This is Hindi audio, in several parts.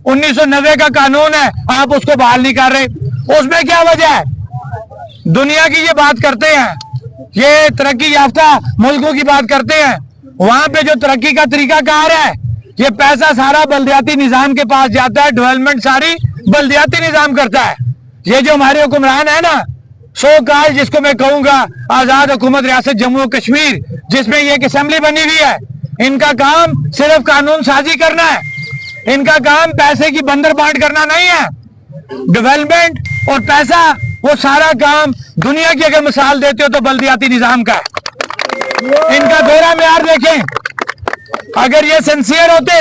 1990 का कानून है, आप उसको बहाल नहीं कर रहे। उसमें क्या वजह है? दुनिया की ये बात करते हैं, ये तरक्की याफ्ता मुल्कों की बात करते हैं, वहां पे जो तरक्की का तरीकाकार है, ये पैसा सारा बल्दियाती निजाम के पास जाता है, डेवलपमेंट सारी बल्दियाती निजाम करता है। ये जो हमारे हुक्मरान है ना, सो काल जिसको मैं कहूंगा आजाद हुकूमत रियासत जम्मू कश्मीर, जिसमें ये एक असेंबली बनी हुई है, इनका काम सिर्फ कानून साजी करना है, इनका काम पैसे की बंदर बांट करना नहीं है। डेवलपमेंट और पैसा, वो सारा काम दुनिया की अगर मिसाल देते हो तो बल्दियाती निजाम का है। इनका दोहरा मेयार देखें, अगर ये सिंसियर होते,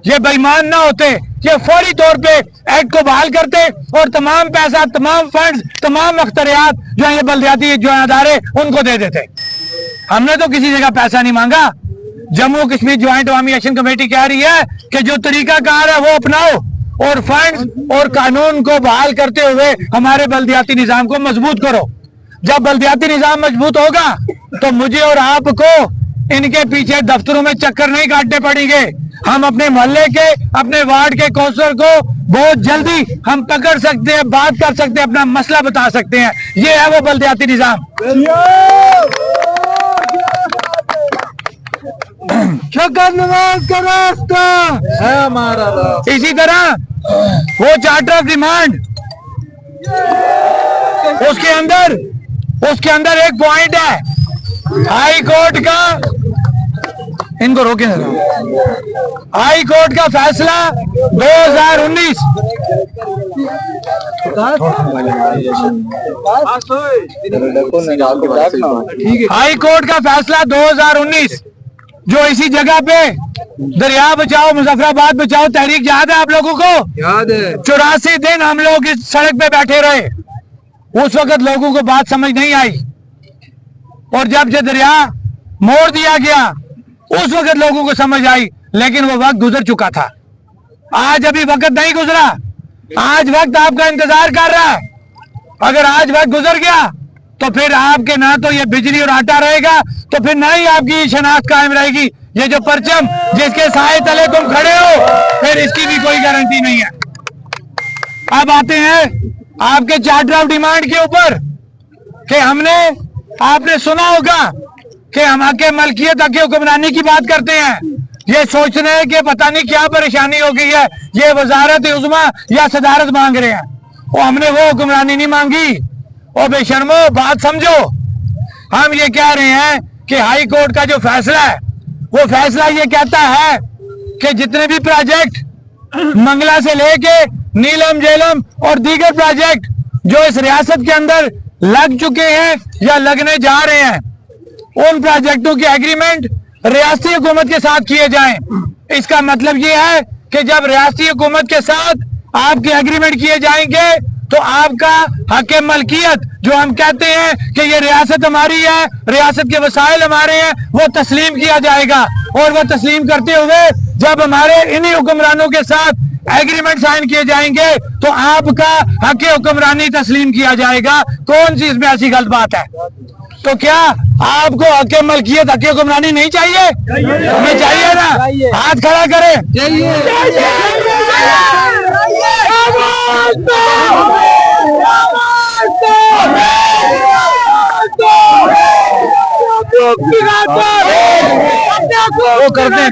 ये बेईमान ना होते, ये फौरी तौर पे एक्ट को बहाल करते और तमाम पैसा, तमाम फंड्स, तमाम अख्तियात जो है ये बल्दियाती जो अदारे उनको दे देते। हमने तो किसी जगह पैसा नहीं मांगा। जम्मू कश्मीर ज्वाइंट अवामी एक्शन कमेटी कह रही है कि जो तरीकाकार है वो अपनाओ और फंड्स और कानून को बहाल करते हुए हमारे बल्दियाती निजाम को मजबूत करो। जब बल्दियाती निजाम मजबूत होगा तो मुझे और आपको इनके पीछे दफ्तरों में चक्कर नहीं काटने पड़ेंगे। हम अपने मोहल्ले के, अपने वार्ड के काउंसलर को बहुत जल्दी हम पकड़ सकते हैं, बात कर सकते हैं, अपना मसला बता सकते हैं। ये है वो बल्दियाती निजाम। शौकत नवाज का रास्ता है हमारा। इसी तरह वो चार्टर ऑफ डिमांड, उसके अंदर एक पॉइंट है, हाई कोर्ट का, इनको रोके ना, हाई कोर्ट का फैसला 2019, हाई कोर्ट का फैसला 2019 जो इसी जगह पे दरिया बचाओ मुजफ्फराबाद बचाओ तहरीक याद है आप लोगों को? याद है। 84 दिन हम लोग इस सड़क पे बैठे रहे। उस वक्त लोगों को बात समझ नहीं आई और जब ये दरिया मोड़ दिया गया उस वक्त लोगों को समझ आई, लेकिन वो वक्त गुजर चुका था। आज अभी वक्त नहीं गुजरा, आज वक्त आपका इंतजार कर रहा है। अगर आज वक्त गुजर गया तो फिर आपके ना तो ये बिजली और आटा रहेगा, तो फिर ना ही आपकी शनाख्त कायम रहेगी। ये जो परचम जिसके साए तले तुम खड़े हो, फिर इसकी भी कोई गारंटी नहीं है। अब आते हैं आपके चार्टर ऑफ डिमांड के ऊपर कि आपने सुना होगा कि हम आके मलकियत हक हुक्मरानी की बात करते हैं। ये सोच रहे हैं कि पता नहीं क्या परेशानी हो गई है, ये वजारत उज़्मा या सदारत मांग रहे हैं। और हमने वो हुक्मरानी नहीं मांगी। और बेशर्मो, बात समझो, हम ये कह रहे हैं कि हाई कोर्ट का जो फैसला है, वो फैसला ये कहता है कि जितने भी प्रोजेक्ट मंगला से लेके नीलम झेलम और दीगर प्रोजेक्ट जो इस रियासत के अंदर लग चुके हैं या लगने जा रहे हैं, उन प्रोजेक्टों के एग्रीमेंट रियासती हुकूमत के साथ किए जाएं। इसका मतलब ये है कि जब रियासती हुकूमत के साथ आपके एग्रीमेंट किए जाएंगे तो आपका हक मलकियत, जो हम कहते हैं कि ये रियासत हमारी है, रियासत के वसाइल हमारे हैं, वो तस्लीम किया जाएगा। और वो तस्लीम करते हुए जब हमारे इन्हीं हुक्मरानों के साथ एग्रीमेंट साइन किए जाएंगे तो आपका हक हुक्मरानी तस्लीम किया जाएगा। कौन सी इसमें ऐसी गलत बात है? तो क्या आपको हक मलकियत, हक हुक्मरानी नहीं चाहिए? हमें चाहिए ना? हाथ खड़ा करें। वो करते हैं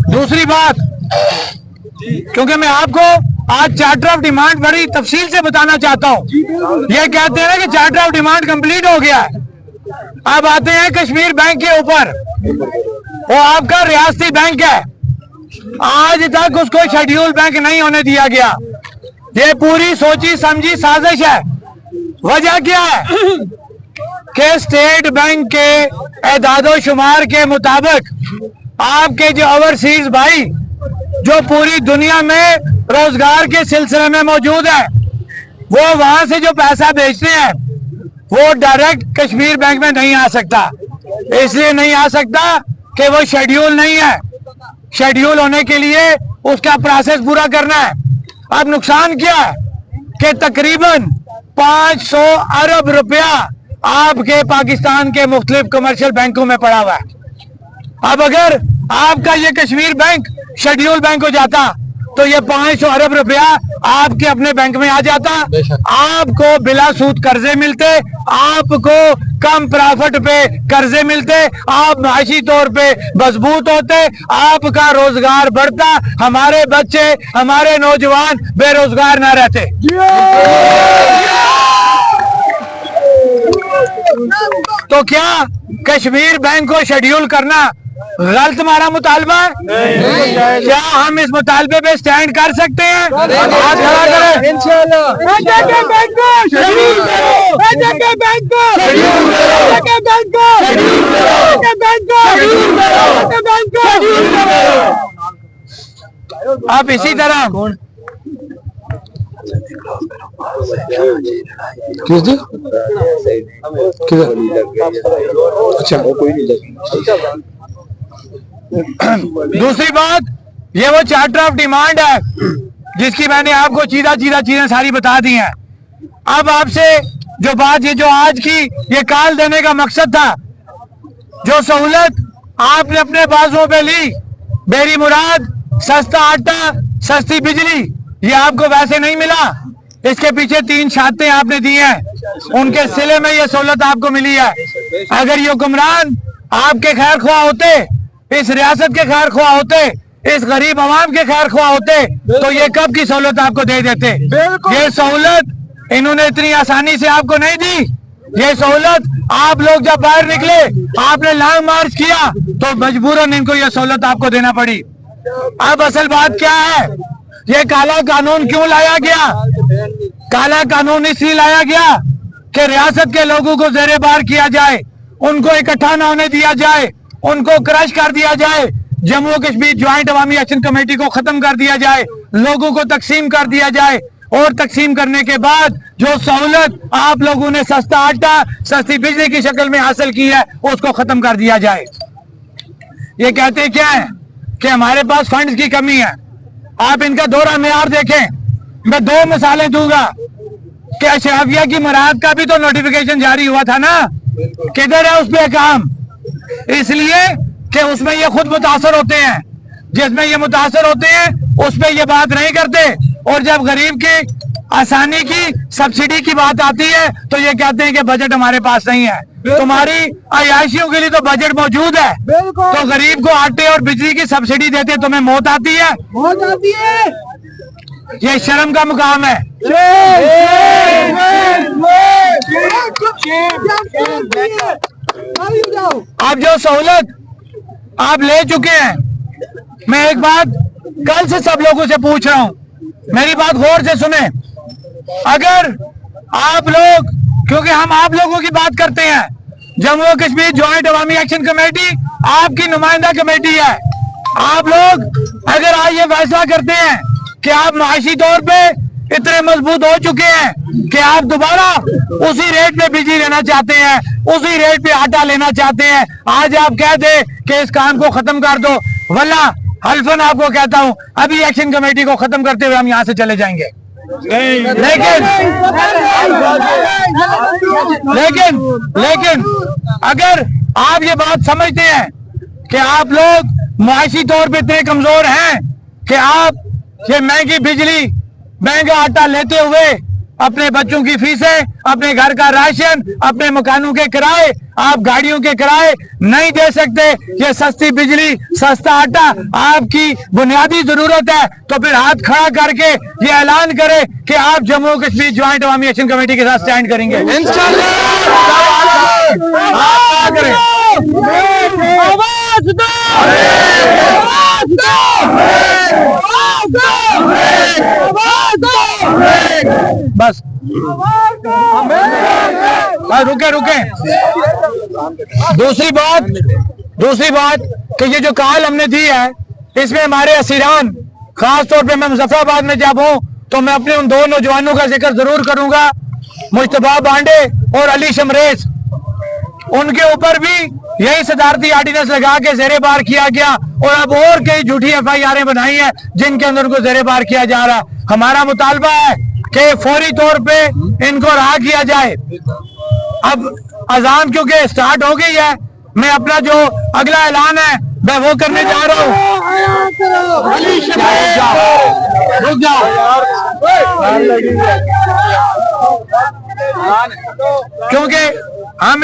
दूसरी बात, क्योंकि मैं आपको आज चार्टर ऑफ डिमांड बड़ी तफसील से बताना चाहता हूँ। ये कहते हैं ना कि चार्टर ऑफ डिमांड कंप्लीट हो गया है। अब आते हैं कश्मीर बैंक के ऊपर। वो आपका रियासती बैंक है, आज तक उसको शेड्यूल बैंक नहीं होने दिया गया। ये पूरी सोची समझी साजिश है। वजह क्या है कि स्टेट बैंक के एदादो शुमार के मुताबिक आपके जो ओवरसीज भाई जो पूरी दुनिया में रोजगार के सिलसिले में मौजूद है, वो वहां से जो पैसा भेजते हैं वो डायरेक्ट कश्मीर बैंक में नहीं आ सकता। इसलिए नहीं आ सकता कि वो शेड्यूल नहीं है। शेड्यूल होने के लिए उसका प्रोसेस पूरा करना है। अब नुकसान क्या है कि तकरीबन 500 अरब रुपया आपके पाकिस्तान के मुख्तलिफ कमर्शियल बैंकों में पड़ा हुआ है। अब अगर आपका ये कश्मीर बैंक शेड्यूल बैंक हो जाता तो ये 500 अरब रुपया आपके अपने बैंक में आ जाता, आपको बिला सूद कर्जे मिलते, आपको कम प्रॉफिट पे कर्जे मिलते, आप माशी तौर पे मजबूत होते, आपका रोजगार बढ़ता, हमारे बच्चे हमारे नौजवान बेरोजगार ना रहते। तो क्या कश्मीर बैंक को शेड्यूल करना गलत हमारा मुतालबा है? क्या हम इस मुतालबे पे स्टैंड कर सकते हैं? हाथ खड़ा करें। इंशाअल्लाह बैंक को शेड्यूल करो, बैंक को शेड्यूल करो, बैंक को शेड्यूल करो, बैंक को शेड्यूल करो, बैंक को शेड्यूल करो। आप इसी तरह किस दी अच्छा दूसरी बात, ये वो चार्टर ऑफ डिमांड है जिसकी मैंने आपको चीजा चीजें सारी बता दी हैं। अब आपसे जो बात ये जो आज की ये कॉल देने का मकसद था, जो सहूलत आपने अपने बाजुओं पे ली, बेरी मुराद सस्ता आटा सस्ती बिजली, ये आपको वैसे नहीं मिला, इसके पीछे 3 छातें आपने दी हैं, उनके सिले में ये सहूलत आपको मिली है। अगर ये हुक्मरान आपके खैर ख्वाह होते, इस रियासत के खैर ख्वाह होते, इस गरीब आवाम के खैर ख्वाह होते, तो ये कब की सहूलत आपको दे देते। ये सहूलत इन्होंने इतनी आसानी से आपको नहीं दी। ये सहूलत आप लोग जब बाहर निकले, आपने लॉन्ग मार्च किया, तो मजबूरन इनको ये सहूलत आपको देना पड़ी। अब असल बात क्या है, ये काला कानून क्यों लाया गया? काला कानून इसलिए लाया गया कि रियासत के लोगों को ज़ेरे बार किया जाए, उनको इकट्ठा न होने दिया जाए, उनको क्रश कर दिया जाए, जम्मू कश्मीर ज्वाइंट अवामी एक्शन कमेटी को खत्म कर दिया जाए, लोगों को तकसीम कर दिया जाए, और तकसीम करने के बाद जो सहूलत आप लोगों ने सस्ता आटा सस्ती बिजली की शक्ल में हासिल की है उसको खत्म कर दिया जाए। ये कहते क्या है कि हमारे पास फंड्स की कमी है। आप इनका दोहरा मेयार देखें। मैं 2 मिसालें दूंगा कि अशराफिया की मराहत का भी तो नोटिफिकेशन जारी हुआ था ना, किधर है उस पे काम? इसलिए कि उसमें ये खुद मुतासर होते हैं, जिसमें ये मुतासर होते हैं उस पे ये बात नहीं करते, और जब गरीब की आसानी की सब्सिडी की बात आती है तो ये कहते हैं कि बजट हमारे पास नहीं है। तुम्हारी अयाशियों के लिए तो बजट मौजूद है, तो गरीब को आटे और बिजली की सब्सिडी देते तुम्हें मौत आती है। मौत आती है, ये शर्म का मुकाम है। अब जो सहूलत आप ले चुके हैं, मैं एक बात कल से सब लोगों से पूछ रहा हूं, मेरी बात गौर से सुने। अगर आप लोग, क्योंकि हम आप लोगों की बात करते हैं, जम्मू कश्मीर ज्वाइंट अवामी एक्शन कमेटी आपकी नुमाइंदा कमेटी है। आप लोग अगर आज ये फैसला करते हैं कि आप माशी तौर पे इतने मजबूत हो चुके हैं कि आप दोबारा उसी रेट पे बिजली लेना चाहते हैं, उसी रेट पे आटा लेना चाहते हैं, आज आप कह दे कि इस काम को खत्म कर दो, वरना हल्फन आपको कहता हूं अभी एक्शन कमेटी को खत्म करते हुए हम यहां से चले जाएंगे। लेकिन अगर आप ये बात समझते हैं कि आप लोग माशी तौर पे इतने कमजोर हैं कि आप ये महंगी बिजली महंगा आटा लेते हुए अपने बच्चों की फीसें, अपने घर का राशन, अपने मकानों के किराए, आप गाड़ियों के किराए नहीं दे सकते, ये सस्ती बिजली सस्ता आटा आपकी बुनियादी जरूरत है, तो फिर हाथ खड़ा करके ये ऐलान करें कि आप जम्मू कश्मीर ज्वाइंट अवामी एक्शन कमेटी के साथ स्टैंड करेंगे। बस रुके। दूसरी बात कि ये जो कॉल हमने दी है, इसमें हमारे असीरान, खास तौर पे मैं मुजफ्फराबाद में जब हूँ तो मैं अपने उन 2 नौजवानों का जिक्र जरूर करूंगा, मुश्तबा बांडे और अली शमरेज। उनके ऊपर भी यही सदारती आर्डिनेंस लगा के ज़ेरे बार किया गया, और अब और कई झूठी FIR बनाई है जिनके अंदर उनको ज़ेरे बार किया जा रहा। हमारा मुतालबा है कि फौरी तौर पे इनको रहा किया जाए। अब अजान क्योंकि स्टार्ट हो गई है, मैं अपना जो अगला ऐलान है मैं वो करने जा रहा हूँ। रुक जाओ, क्योंकि हम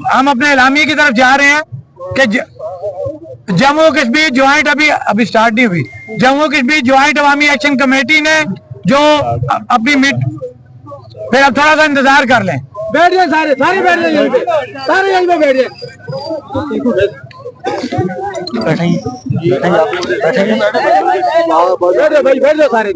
हम अपने इलामी की तरफ जा रहे हैं कि जम्मू कश्मीर ज्वाइंट अभी स्टार्ट नहीं हुई। जम्मू कश्मीर ज्वाइंट अवामी एक्शन कमेटी ने जो अपनी फिर अब थोड़ा सा इंतजार कर लें। बैठ जाए सारे बैठ जाए, सारे यहीं पे बैठ जाए। बैठ जाओ भाई, बैठ जाओ सारे।